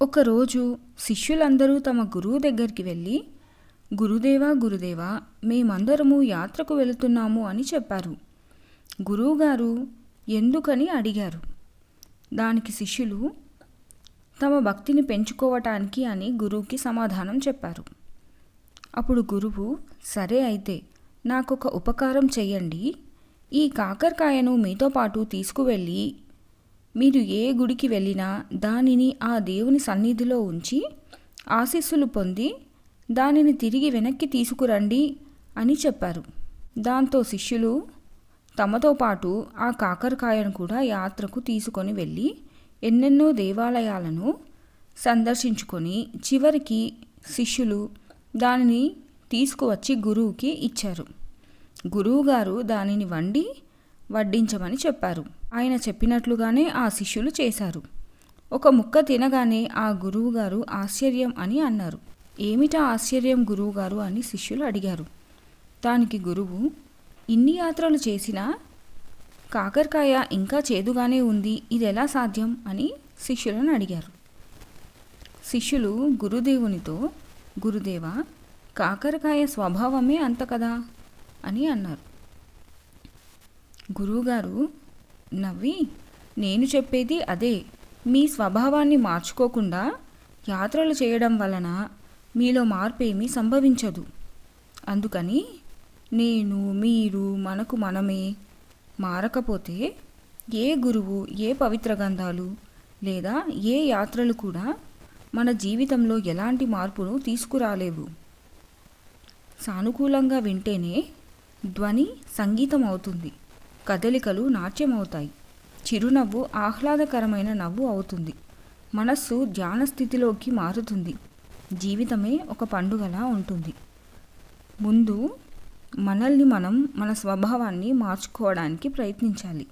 ఒకరోజు శిష్యులందరూ తమ గురువు దగ్గరికి వెళ్ళి, గురుదేవా గురుదేవా, మేమందరము యాత్రకు వెళుతున్నాము అని చెప్పారు. గురువుగారు ఎందుకని అడిగారు. దానికి శిష్యులు తమ భక్తిని పెంచుకోవటానికి అని గురువుకి సమాధానం చెప్పారు. అప్పుడు గురువు, సరే అయితే నాకొక ఉపకారం చెయ్యండి. ఈ కాకరకాయను మీతో పాటు తీసుకువెళ్ళి మీరు ఏ గుడికి వెళ్ళినా దానిని ఆ దేవుని సన్నిధిలో ఉంచి ఆశీస్సులు పొంది దానిని తిరిగి వెనక్కి తీసుకురండి అని చెప్పారు. దాంతో శిష్యులు తమతో పాటు ఆ కాకరకాయను కూడా యాత్రకు తీసుకొని వెళ్ళి ఎన్నెన్నో దేవాలయాలను సందర్శించుకొని చివరికి శిష్యులు దానిని తీసుకువచ్చి గురువుకి ఇచ్చారు. గురువుగారు దానిని వడ్డించమని చెప్పారు. ఆయన చెప్పినట్లుగానే ఆ శిష్యులు చేశారు. ఒక ముక్క తినగానే ఆ గురువుగారు ఆశ్చర్యం అని అన్నారు. ఏమిటా ఆశ్చర్యం గురువుగారు అని శిష్యులు అడిగారు. దానికి గురువు, ఇన్ని యాత్రలు చేసినా కాకరకాయ ఇంకా చేదుగానే ఉంది, ఇది ఎలా సాధ్యం అని శిష్యులను అడిగారు. శిష్యులు గురుదేవునితో, గురుదేవా, కాకరకాయ స్వభావమే అంత కదా అని అన్నారు. గురువుగారు నవ్వి, నేను చెప్పేది అదే. మీ స్వభావాన్ని మార్చుకోకుండా యాత్రలు చేయడం వలన మీలో మార్పేమీ సంభవించదు. అందుకని నేను, మీరు, మనకు మనమే మారకపోతే ఏ గురువు, ఏ పవిత్ర గంధాలు లేదా ఏ యాత్రలు కూడా మన జీవితంలో ఎలాంటి మార్పును తీసుకురాలేవు. సానుకూలంగా వింటేనే ధ్వని సంగీతం అవుతుంది, కదలికలు నాట్యమవుతాయి, చిరునవ్వు ఆహ్లాదకరమైన నవ్వు అవుతుంది, మనస్సు ధ్యాన స్థితిలోకి మారుతుంది, జీవితమే ఒక పండుగలా ఉంటుంది. ముందు మనల్ని మనం, మన స్వభావాన్ని మార్చుకోవడానికి ప్రయత్నించాలి.